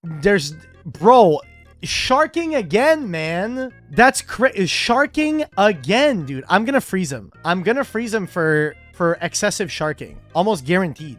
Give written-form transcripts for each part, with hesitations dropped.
There's, bro, sharking again, man. That's sharking again, dude. I'm gonna freeze him. I'm gonna freeze him for excessive sharking. Almost guaranteed.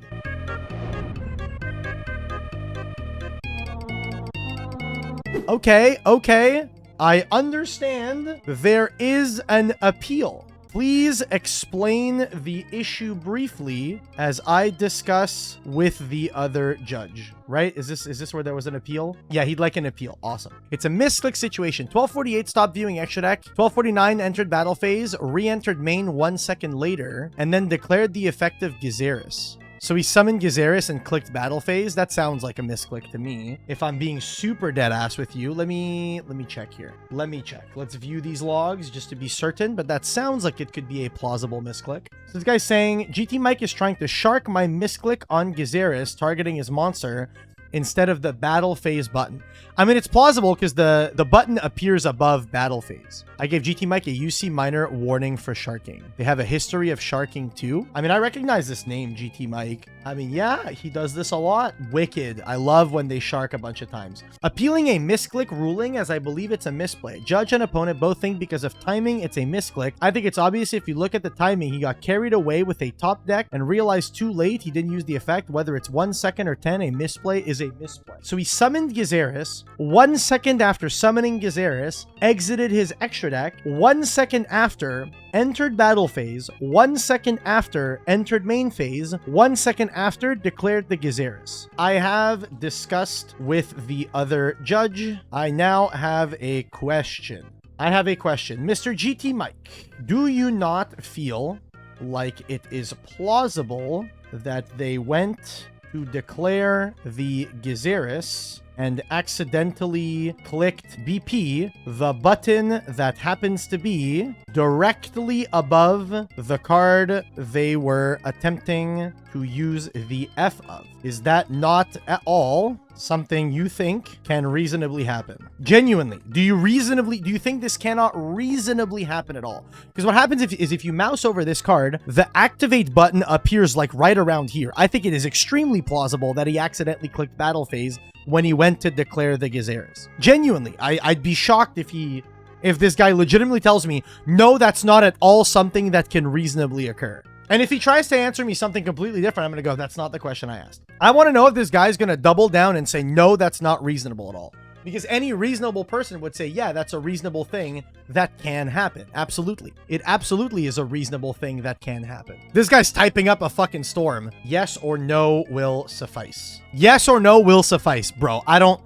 Okay, okay. I understand there is an appeal. Please explain the issue briefly as I discuss with the other judge. Right? Is this where there was an appeal? Yeah, he'd like an appeal. Awesome. It's a misclick situation. 1248 stopped viewing extra deck. 1249 entered battle phase, re-entered main 1 second later, and then declared the effect of Gyzarus. So he summoned Gyzarus and clicked battle phase. That sounds like a misclick to me. If I'm being super dead ass with you, let me check here. Let me check. Let's view these logs just to be certain, but that sounds like it could be a plausible misclick. So this guy's saying, GT Mike is trying to shark my misclick on Gyzarus, targeting his monster instead of the battle phase button. I mean, it's plausible because the button appears above battle phase. I gave GT Mike a UC minor warning for sharking. They have a history of sharking too. I mean, I recognize this name, GT Mike. I mean, yeah, he does this a lot. Wicked. I love when they shark a bunch of times. Appealing a misclick ruling as I believe it's a misplay. Judge and opponent both think because of timing, it's a misclick. I think it's obvious if you look at the timing, he got carried away with a top deck and realized too late he didn't use the effect. Whether it's 1 second or 10, a misplay is a misplay. So he summoned Gyzarus. 1 second after summoning Gyzarus, exited his extra deck. 1 second after, entered battle phase. 1 second after, entered main phase. 1 second after, declared the Gyzarus. I have discussed with the other judge. I now have a question. Mr. GT Mike, do you not feel like it is plausible that they went to declare the Gyzarus and accidentally clicked BP, the button that happens to be directly above the card they were attempting to use the F of? Is that not at all something you think can reasonably happen? Genuinely, do you think this cannot reasonably happen at all? Because what happens is if you mouse over this card, the activate button appears like right around here. I think it is extremely plausible that he accidentally clicked battle phase when he went to declare the Gyzarus. Genuinely, I'd be shocked if this guy legitimately tells me, no, that's not at all something that can reasonably occur. And if he tries to answer me something completely different, I'm going to go, that's not the question I asked. I want to know if this guy's going to double down and say, no, that's not reasonable at all. Because any reasonable person would say, yeah, that's a reasonable thing that can happen. Absolutely. It absolutely is a reasonable thing that can happen. This guy's typing up a fucking storm. Yes or no will suffice. Yes or no will suffice, bro. I don't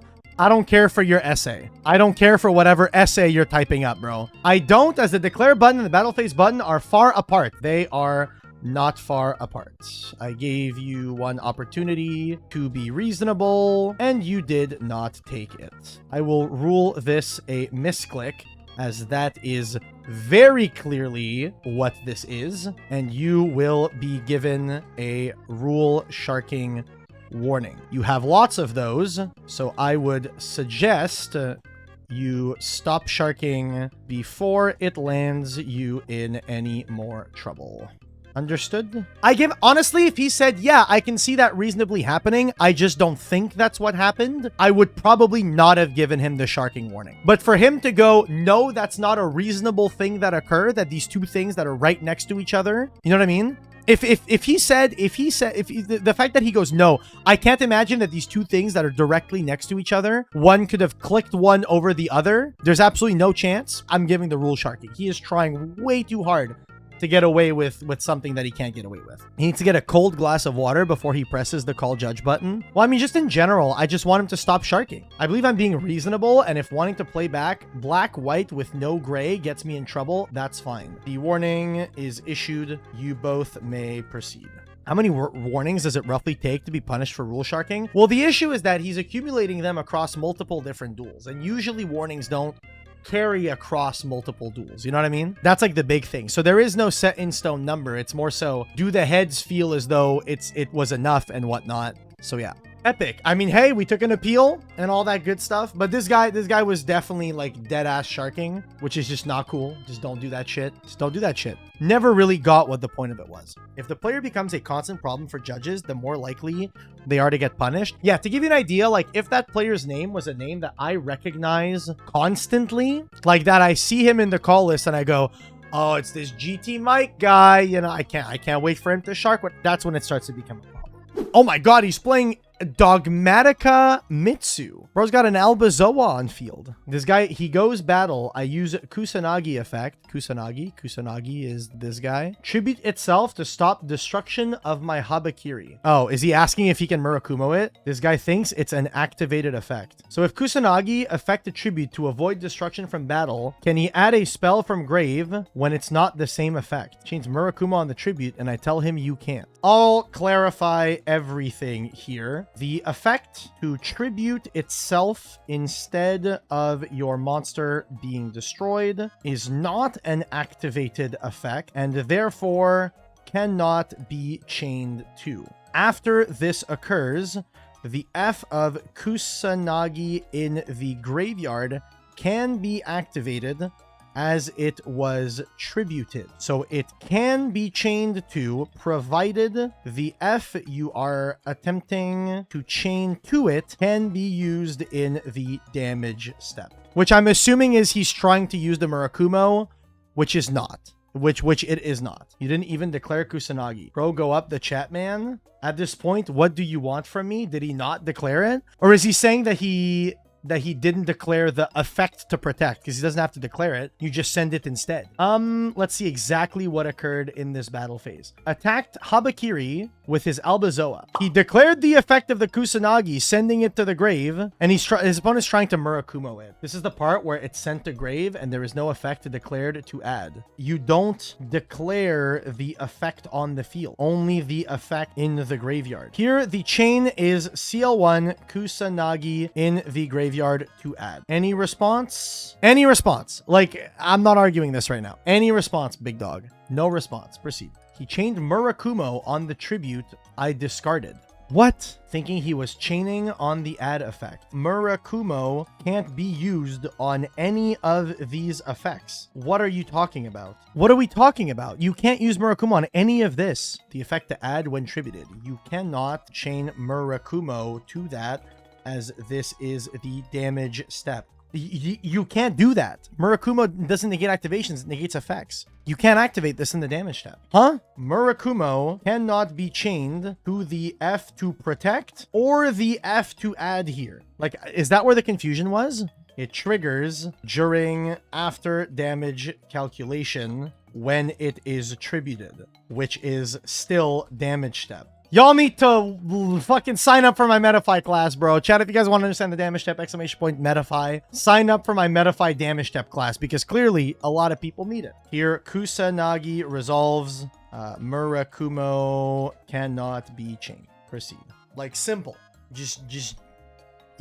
care for your essay. I don't care for whatever essay you're typing up, bro. I don't, as the declare button and the battle phase button are far apart. They are not far apart. I gave you one opportunity to be reasonable, and you did not take it. I will rule this a misclick, as that is very clearly what this is, and you will be given a rule sharking warning. You have lots of those, so I would suggest you stop sharking before it lands you in any more trouble. Understood? Honestly, if he said, yeah, I can see that reasonably happening, I just don't think that's what happened, I would probably not have given him the sharking warning. But for him to go, no, that's not a reasonable thing that occurred, that these two things that are right next to each other, you know what I mean? If the fact that he goes, no, I can't imagine that these two things that are directly next to each other, one could have clicked one over the other, there's absolutely no chance, I'm giving the rule sharking. He is trying way too hard to get away with something that he can't get away with. He needs to get a cold glass of water before he presses the call judge button. Well, I mean, just in general, I just want him to stop sharking. I believe I'm being reasonable, and if wanting to play back black-white with no gray gets me in trouble, that's fine. The warning is issued. You both may proceed. How many warnings does it roughly take to be punished for rule sharking? Well, the issue is that he's accumulating them across multiple different duels, and usually warnings don't carry across multiple duels. You know what I mean? That's like the big thing. So there is no set in stone number. It's more so, do the heads feel as though it was enough and whatnot? So yeah. Epic. I mean, hey, we took an appeal and all that good stuff, but this guy was definitely like dead ass sharking, which is just not cool. Just don't do that shit. Just don't do that shit. Never really got what the point of it was. If the player becomes a constant problem for judges, the more likely they are to get punished. Yeah, to give you an idea, like if that player's name was a name that I recognize constantly, like that I see him in the call list and I go, oh, it's this GT Mike guy, you know, I can't wait for him to shark. That's when it starts to become a problem. Oh my god, he's playing Dogmatica Mitsu. Bro's got an Albazoa on field. This guy, he goes battle. I use Kusanagi effect. Kusanagi is this guy. Tribute itself to stop destruction of my Habakiri. Oh, is he asking if he can Murakumo it? This guy thinks it's an activated effect. So if Kusanagi effect a tribute to avoid destruction from battle, can he add a spell from grave when it's not the same effect? Change Murakumo on the tribute and I tell him you can't. I'll clarify everything here. The effect to tribute itself instead of your monster being destroyed is not an activated effect and therefore cannot be chained to. After this occurs, the F of Kusanagi in the graveyard can be activated as it was tributed. So it can be chained to, provided the F you are attempting to chain to it can be used in the damage step. Which I'm assuming is he's trying to use the Murakumo, which is not. Which it is not. You didn't even declare Kusanagi. Bro, go up the chat, man. At this point, what do you want from me? Did he not declare it? Or is he saying that he didn't declare the effect to protect because he doesn't have to declare it. You just send it instead. Let's see exactly what occurred in this battle phase. Attacked Habakiri with his Albazoa. He declared the effect of the Kusanagi, sending it to the grave, and his opponent's trying to Murakumo it. This is the part where it's sent to grave and there is no effect declared to add. You don't declare the effect on the field, only the effect in the graveyard. Here, the chain is CL1 Kusanagi in the graveyard to add. Any response? Any response? Like, I'm not arguing this right now. Any response, big dog? No response. Proceed. He chained Murakumo on the tribute I discarded. What? Thinking he was chaining on the add effect. Murakumo can't be used on any of these effects. What are you talking about? What are we talking about? You can't use Murakumo on any of this. The effect to add when tributed. You cannot chain Murakumo to that, as this is the damage step. You can't do that. Murakumo doesn't negate activations, it negates effects. You can't activate this in the damage step. Huh? Murakumo cannot be chained to the F to protect or the F to add here. Like, is that where the confusion was? It triggers during after damage calculation when it is tributed, which is still damage step. Y'all need to fucking sign up for my Metafy class, bro. Chat, if you guys want to understand the damage step, exclamation point Metafy. Sign up for my Metafy damage step class because clearly a lot of people need it. Here, Kusanagi resolves. Murakumo cannot be chained. Proceed. Like, simple. Just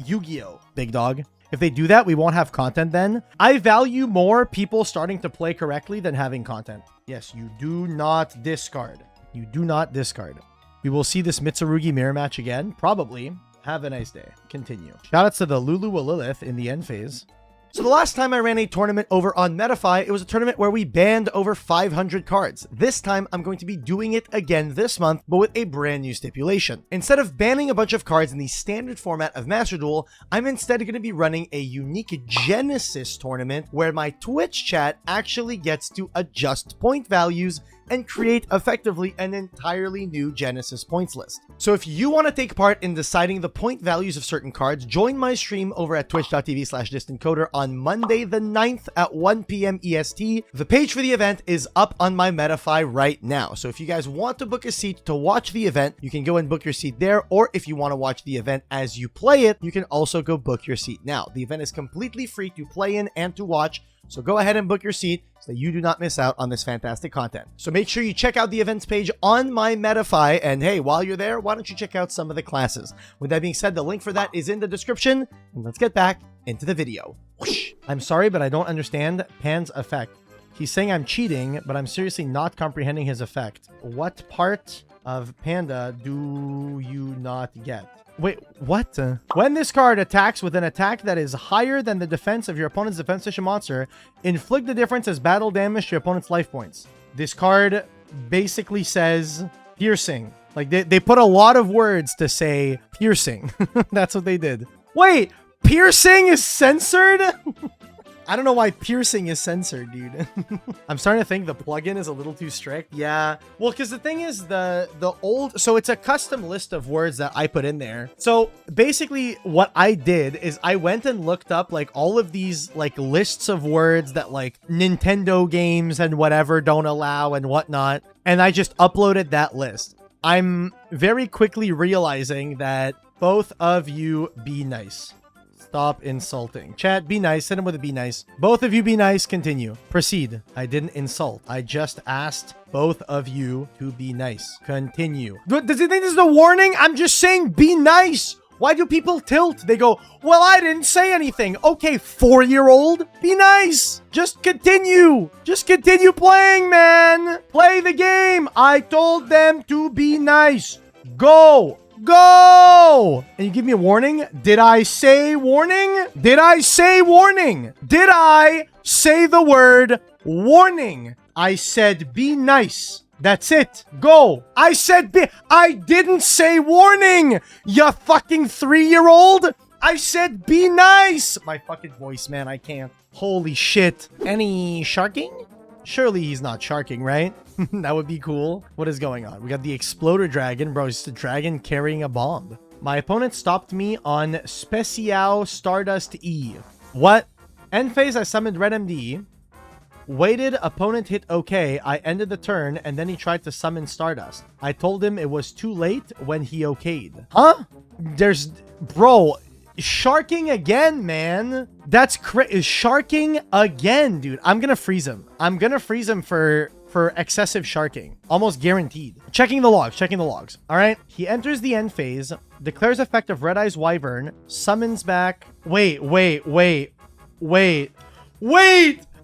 Yu-Gi-Oh, big dog. If they do that, we won't have content then. I value more people starting to play correctly than having content. Yes, you do not discard. You do not discard. We will see this Mitsurugi mirror match again. Probably. Have a nice day. Continue. Shoutouts to the Lulu Lilith in the end phase. So the last time I ran a tournament over on Metafy, it was a tournament where we banned over 500 cards. This time, I'm going to be doing it again this month, but with a brand new stipulation. Instead of banning a bunch of cards in the standard format of Master Duel, I'm instead going to be running a unique Genesis tournament where my Twitch chat actually gets to adjust point values and create effectively an entirely new Genesis points list. So if you want to take part in deciding the point values of certain cards, join my stream over at twitch.tv/distantcoder on Monday the 9th at 1 p.m. EST. The page for the event is up on my Metafy right now. So if you guys want to book a seat to watch the event, you can go and book your seat there. Or if you want to watch the event as you play it, you can also go book your seat now. The event is completely free to play in and to watch. So go ahead and book your seat so that you do not miss out on this fantastic content. So make sure you check out the events page on my Metafy. And hey, while you're there, why don't you check out some of the classes? With that being said, the link for that is in the description. And let's get back into the video. Whoosh. I'm sorry, but I don't understand Pan's effect. He's saying I'm cheating, but I'm seriously not comprehending his effect. What part of Panda do you not get? Wait, what? When this card attacks with an attack that is higher than the defense of your opponent's defense tissue monster, inflict the difference as battle damage to your opponent's life points. This card basically says piercing. Like, they put a lot of words to say piercing. That's what they did. Wait, piercing is censored? I don't know why piercing is censored, dude. I'm starting to think the plugin is a little too strict. Yeah. Well, because the thing is so it's a custom list of words that I put in there. So basically what I did is I went and looked up like all of these like lists of words that like Nintendo games and whatever don't allow and whatnot. And I just uploaded that list. I'm very quickly realizing that both of you be nice. Stop insulting. Chat, be nice. Send him with a be nice. Both of you be nice. Continue. Proceed. I didn't insult. I just asked both of you to be nice. Continue. Does he think this is a warning? I'm just saying be nice. Why do people tilt? They go, well, I didn't say anything. Okay, 4-year-old, be nice. Just continue. Just continue playing, man. Play the game. I told them to be nice. Go. Go! And you give me a warning? Did I say warning? Did I say warning? Did I say the word warning? I said be nice. That's it. Go. I said I didn't say warning, you fucking 3-year-old. I said be nice. My fucking voice, man, I can't. Holy shit. Any sharking? Surely he's not sharking, right? That would be cool. What is going on? We got the Exploder Dragon. Bro, it's a dragon carrying a bomb. My opponent stopped me on Special Stardust E. What? End phase, I summoned Red MD. Waited, opponent hit OK. I ended the turn, and then he tried to summon Stardust. I told him it was too late when he okayed. Huh? Bro... Sharking again, man. That's sharking again, dude. I'm gonna freeze him. I'm gonna freeze him for excessive sharking. Almost guaranteed. Checking the logs. All right. He enters the end phase, declares effect of Red Eyes Wyvern, summons back. Wait.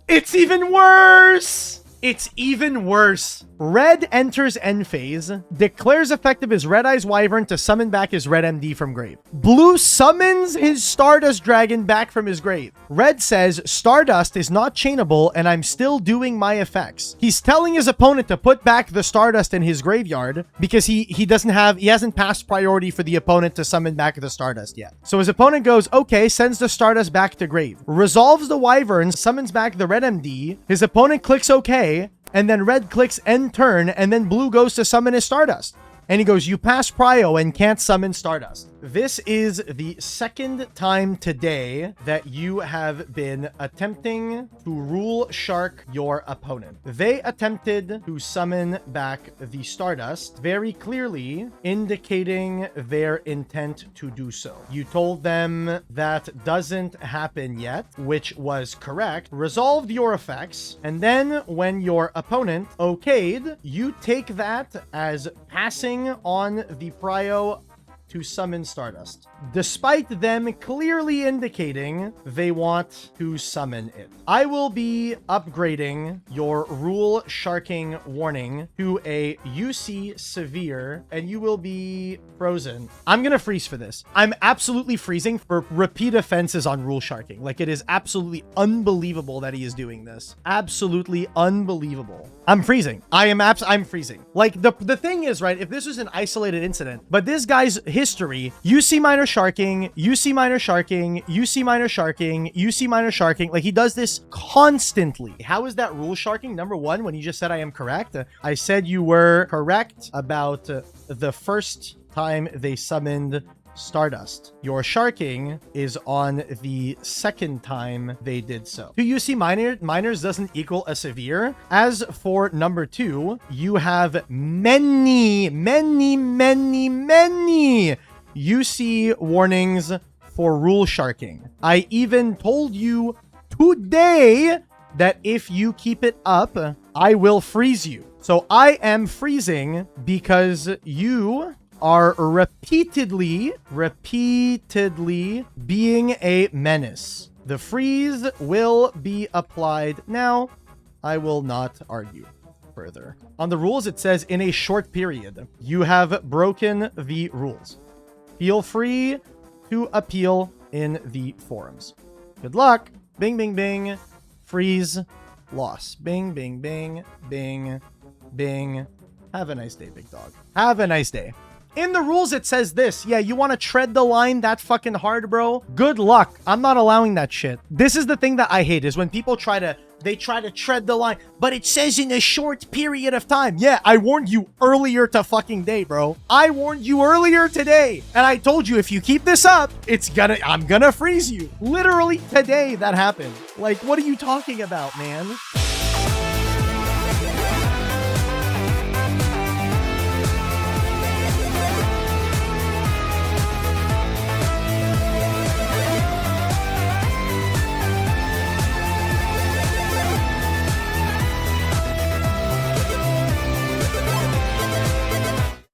It's even worse. It's even worse. Red enters end phase, declares effective his Red Eyes Wyvern to summon back his Red MD from grave. Blue summons his Stardust Dragon back from his grave. Red says Stardust is not chainable and I'm still doing my effects. He's telling his opponent to put back the Stardust in his graveyard because he hasn't passed priority for the opponent to summon back the Stardust yet. So his opponent goes, okay, sends the Stardust back to grave. Resolves the Wyvern, summons back the Red MD. His opponent clicks okay. And then Red clicks end turn, and then Blue goes to summon his Stardust. And he goes, you pass Prio and can't summon Stardust. This is the second time today that you have been attempting to rule shark your opponent. They attempted to summon back the Stardust, very clearly indicating their intent to do so. You told them that doesn't happen yet, which was correct. Resolved your effects, and then when your opponent okayed, you take that as passing on the Prio to summon Stardust, despite them clearly indicating they want to summon it. I will be upgrading your rule sharking warning to a UC severe, and you will be frozen. I'm gonna freeze for this. I'm absolutely freezing for repeat offenses on rule sharking. Like, it is absolutely unbelievable that he is doing this. Absolutely unbelievable. I'm freezing. I'm freezing. Like, the thing is, right, if this was an isolated incident, but this guy's history, UC minor sharking, UC minor sharking, UC minor sharking, UC minor sharking, like, he does this constantly. How is that rule sharking? Number one, when you just said I am correct, I said you were correct about the first time they summoned Stardust. Your sharking is on the second time they did so. 2 UC minors doesn't equal a severe. As for number 2, you have many UC warnings for rule sharking. I even told you today that if you keep it up, I will freeze you. So I am freezing because you are repeatedly being a menace. The freeze will be applied now. I will not argue further. On the rules, it says in a short period. You have broken the rules. Feel free to appeal in the forums. Good luck. Bing, bing, bing. Freeze. Loss. Bing, bing, bing. Bing, bing. Have a nice day, big dog. Have a nice day. In the rules, it says this. Yeah, you want to tread the line that fucking hard, bro? Good luck. I'm not allowing that shit. This is the thing that I hate, is when people try to tread the line, but it says in a short period of time. Yeah, I warned you earlier to fucking day, bro. I warned you earlier today. And I told you, if you keep this up, I'm gonna freeze you. Literally today that happened. Like, what are you talking about, man?